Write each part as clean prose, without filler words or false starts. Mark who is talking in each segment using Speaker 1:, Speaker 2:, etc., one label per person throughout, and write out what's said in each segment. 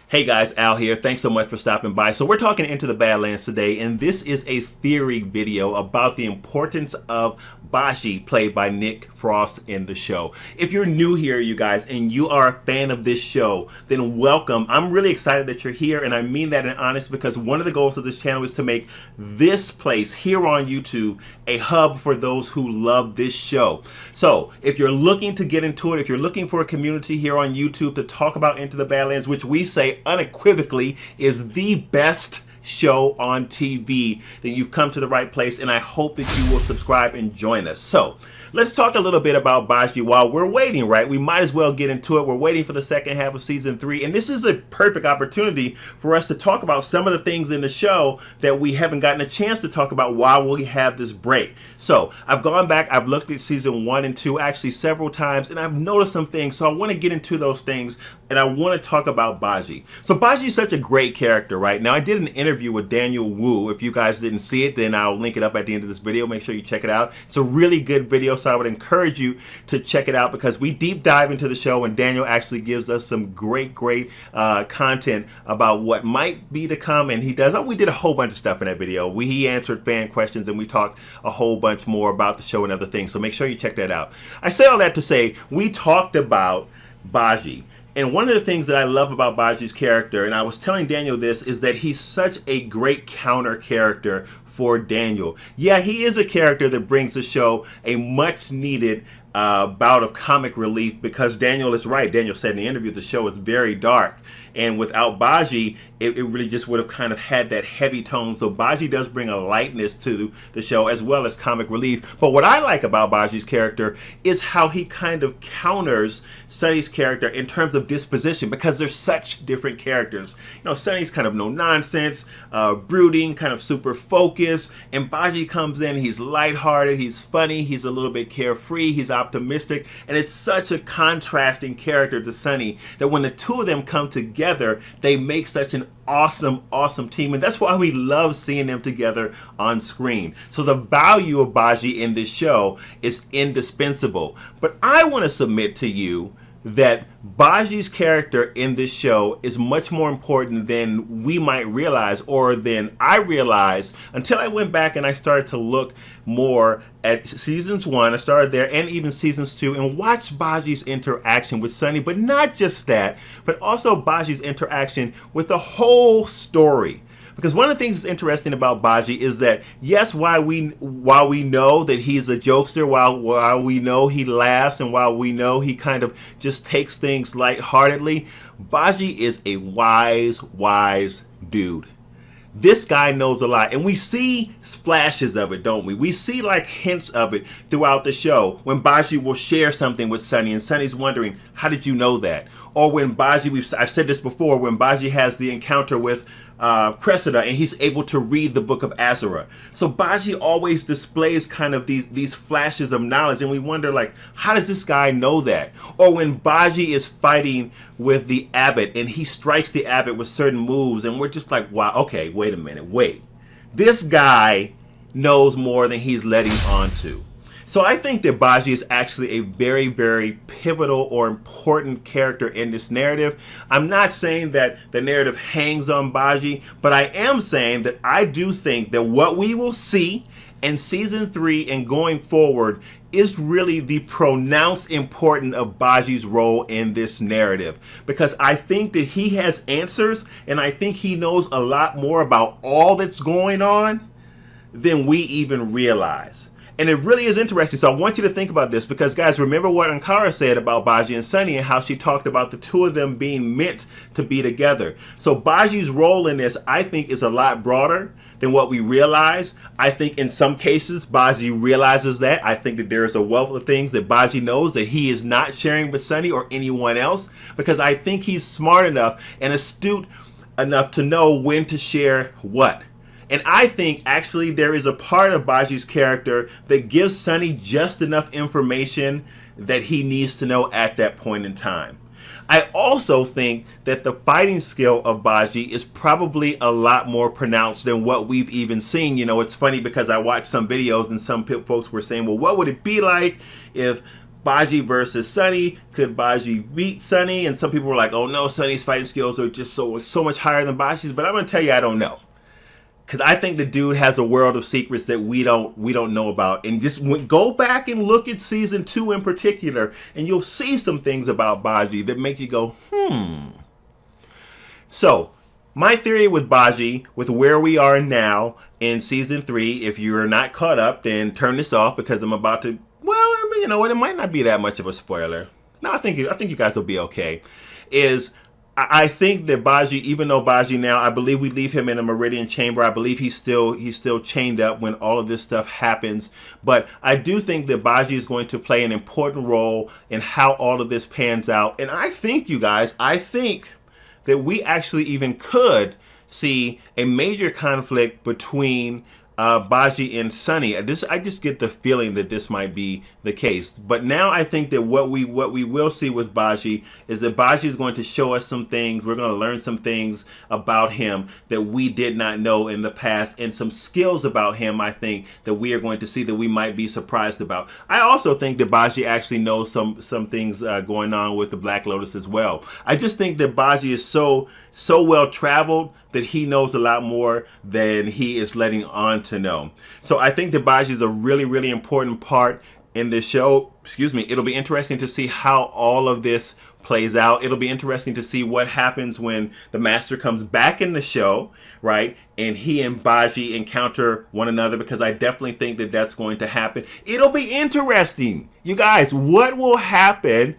Speaker 1: Hey guys, Al here. Thanks so much for stopping by. So we're talking Into the Badlands today, and this is a theory video about the importance of Bajie, played by Nick Frost in the show. If you're new here, you guys, and you are a fan of this show, then welcome. I'm really excited that you're here, and I mean that in honest because one of the goals of this channel is to make this place here on YouTube a hub for those who love this show. So if you're looking to get into it, if you're looking for a community here on YouTube to talk about Into the Badlands, which we say unequivocally is the best show on TV, then you've come to the right place, and I hope that you will subscribe and join us. So let's talk a little bit about Bajie while we're waiting, right? We might as well get into it. We're waiting for the second half of season 3, and this is a perfect opportunity for us to talk about some of the things in the show that we haven't gotten a chance to talk about while we have this break. So I've gone back, I've looked at season 1 and 2 actually several times, and I've noticed some things, so I want to get into those things, and I want to talk about Bajie. So Bajie is such a great character, right? Now, I did an interview with Daniel Wu. If you guys didn't see it, then I'll link it up at the end of this video. Make sure you check it out. It's a really good video, so I would encourage you to check it out because we deep dive into the show, and Daniel actually gives us some great content about what might be to come, and he does. We did a whole bunch of stuff in that video. He answered fan questions, and we talked a whole bunch more about the show and other things, so make sure you check that out. I say all that to say we talked about Bajie. And one of the things that I love about Bajie's character, and I was telling Daniel this, is that he's such a great counter character for Daniel. Yeah, he is a character that brings the show a much needed bout of comic relief because Daniel is right. Daniel said in the interview the show is very dark. And without Bajie, it really just would have kind of had that heavy tone. So Bajie does bring a lightness to the show as well as comic relief. But what I like about Bajie's character is how he kind of counters Sunny's character in terms of disposition because they're such different characters. You know, Sunny's kind of no nonsense, brooding, kind of super focused. And Bajie comes in, he's lighthearted, he's funny, he's a little bit carefree, he's optimistic. And it's such a contrasting character to Sunny that when the two of them come together, they make such an awesome team, and that's why we love seeing them together on screen. So the value of Bajie in this show is indispensable. But I want to submit to you that Bajie's character in this show is much more important than we might realize, or than I realized until I went back and I started to look more at seasons 1. I started there, and even seasons 2, and watched Bajie's interaction with Sunny. But not just that, but also Bajie's interaction with the whole story. Because one of the things that's interesting about Bajie is that, yes, while we know that he's a jokester, while we know he laughs, and while we know he kind of just takes things lightheartedly, Bajie is a wise dude. This guy knows a lot, and we see splashes of it, don't we? We see like hints of it throughout the show when Bajie will share something with Sunny, and Sunny's wondering, how did you know that? Or when Bajie, I've said this before, when Bajie has the encounter with Cressida, and he's able to read the book of Azura. So Bajie always displays kind of these flashes of knowledge, and we wonder, like, how does this guy know that? Or when Bajie is fighting with the abbot, and he strikes the abbot with certain moves, and we're just like, wow, okay, wait a minute, wait. This guy knows more than he's letting on to. So I think that Bajie is actually a very pivotal or important character in this narrative. I'm not saying that the narrative hangs on Bajie, but I am saying that I do think that what we will see in season 3 and going forward is really the pronounced importance of Bajie's role in this narrative. Because I think that he has answers, and I think he knows a lot more about all that's going on than we even realize. And it really is interesting. So I want you to think about this because, guys, remember what Ankara said about Bajie and Sunny and how she talked about the two of them being meant to be together. So Bajie's role in this, I think, is a lot broader than what we realize. I think in some cases, Bajie realizes that. I think that there is a wealth of things that Bajie knows that he is not sharing with Sunny or anyone else, because I think he's smart enough and astute enough to know when to share what. And I think actually there is a part of Bajie's character that gives Sunny just enough information that he needs to know at that point in time. I also think that the fighting skill of Bajie is probably a lot more pronounced than what we've even seen. You know, it's funny because I watched some videos and some folks were saying, well, what would it be like if Bajie versus Sunny. Could Bajie beat Sunny? And some people were like, oh no, Sunny's fighting skills are just so much higher than Bajie's. But I'm going to tell you, I don't know. Because I think the dude has a world of secrets that we don't know about. And just go back and look at season 2 in particular, and you'll see some things about Bajie that make you go, So, my theory with Bajie, with where we are now in season 3, if you're not caught up, then turn this off because I'm about to, well, I mean, you know what, it might not be that much of a spoiler. No, I think you guys will be okay. I think that Bajie, even though Bajie now, I believe we leave him in a Meridian chamber. I believe he's still chained up when all of this stuff happens. But I do think that Bajie is going to play an important role in how all of this pans out. And I think, you guys, that we actually even could see a major conflict between Bajie and Sunny. I just get the feeling that this might be the case. But now I think that what we will see with Bajie is that Bajie is going to show us some things. We're going to learn some things about him that we did not know in the past, and some skills about him, I think, that we are going to see that we might be surprised about. I also think that Bajie actually knows some things going on with the Black Lotus as well. I just think that Bajie is so well traveled that he knows a lot more than he is letting on to know. So I think that Bajie is a really, really important part in this show. Excuse me. It'll be interesting to see how all of this plays out. It'll be interesting to see what happens when the Master comes back in the show, right? And he and Bajie encounter one another, because I definitely think that that's going to happen. It'll be interesting. You guys, what will happen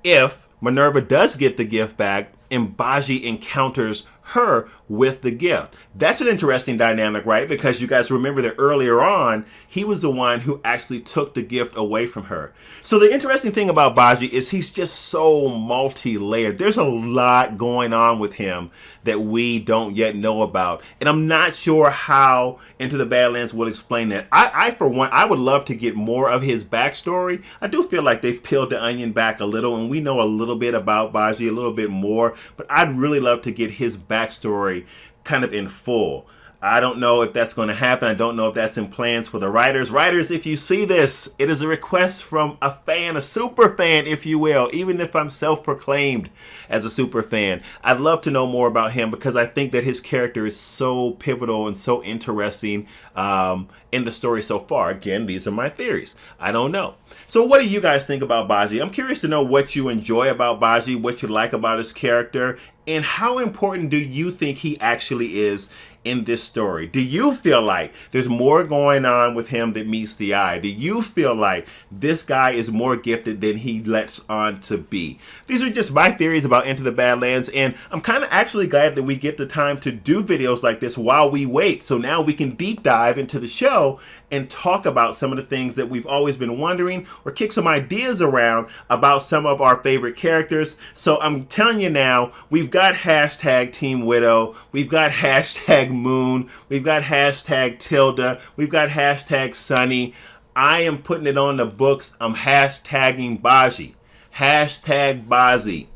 Speaker 1: if Minerva does get the gift back and Bajie encounters her with the gift? That's an interesting dynamic, right? Because you guys remember that earlier on, he was the one who actually took the gift away from her. So the interesting thing about Bajie is he's just so multi-layered. There's a lot going on with him that we don't yet know about. And I'm not sure how Into the Badlands will explain that. I for one, I would love to get more of his backstory. I do feel like they've peeled the onion back a little, and we know a little bit about Bajie, a little bit more, but I'd really love to get his backstory kind of in full. I don't know if that's going to happen. I don't know if that's in plans for the writers. Writers, if you see this, it is a request from a fan, a super fan, if you will, even if I'm self-proclaimed as a super fan. I'd love to know more about him, because I think that his character is so pivotal and so interesting in the story so far. Again, these are my theories. I don't know. So what do you guys think about Bajie? I'm curious to know what you enjoy about Bajie, what you like about his character, and how important do you think he actually is in this story? Do you feel like there's more going on with him that meets the eye? Do you feel like this guy is more gifted than he lets on to be? These are just my theories about Into the Badlands, and I'm kind of actually glad that we get the time to do videos like this while we wait. So now we can deep dive into the show and talk about some of the things that we've always been wondering, or kick some ideas around about some of our favorite characters. So I'm telling you now, we've got hashtag Team Widow, we've got hashtag Moon, we've got hashtag Tilda, we've got hashtag Sunny. I am putting it on the books. I'm hashtagging Bajie. Hashtag Bajie.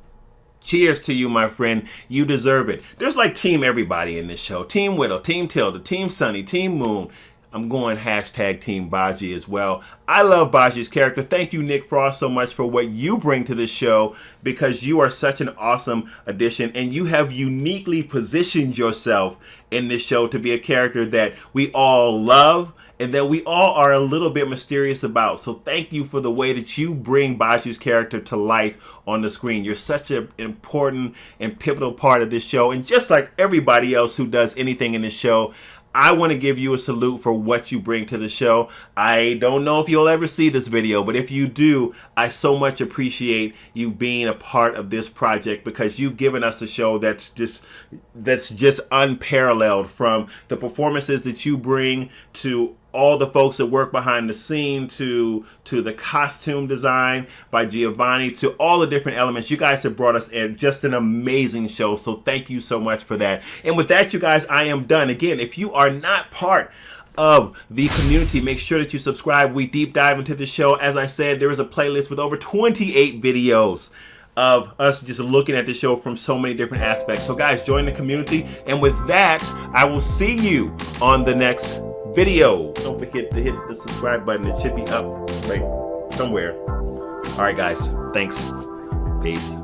Speaker 1: Cheers to you, my friend. You deserve it. There's like team everybody in this show. Team Widow, Team Tilda, Team Sunny, Team Moon. I'm going hashtag Team Bajie as well. I love Bajie's character. Thank you, Nick Frost, so much for what you bring to this show, because you are such an awesome addition, and you have uniquely positioned yourself in this show to be a character that we all love and that we all are a little bit mysterious about. So thank you for the way that you bring Bajie's character to life on the screen. You're such an important and pivotal part of this show, and just like everybody else who does anything in this show, I want to give you a salute for what you bring to the show. I don't know if you'll ever see this video, but if you do, I so much appreciate you being a part of this project, because you've given us a show that's just unparalleled, from the performances that you bring to all the folks that work behind the scene, to the costume design by Giovanni, to all the different elements. You guys have brought us in just an amazing show, so thank you so much for that. And with that, you guys, I am done. Again, if you are not part of the community, make sure that you subscribe. We deep dive into the show. As I said, there is a playlist with over 28 videos of us just looking at the show from so many different aspects. So guys, join the community. And with that, I will see you on the next video. Don't forget to hit the subscribe button. It should be up right somewhere. All right, guys. Thanks. Peace.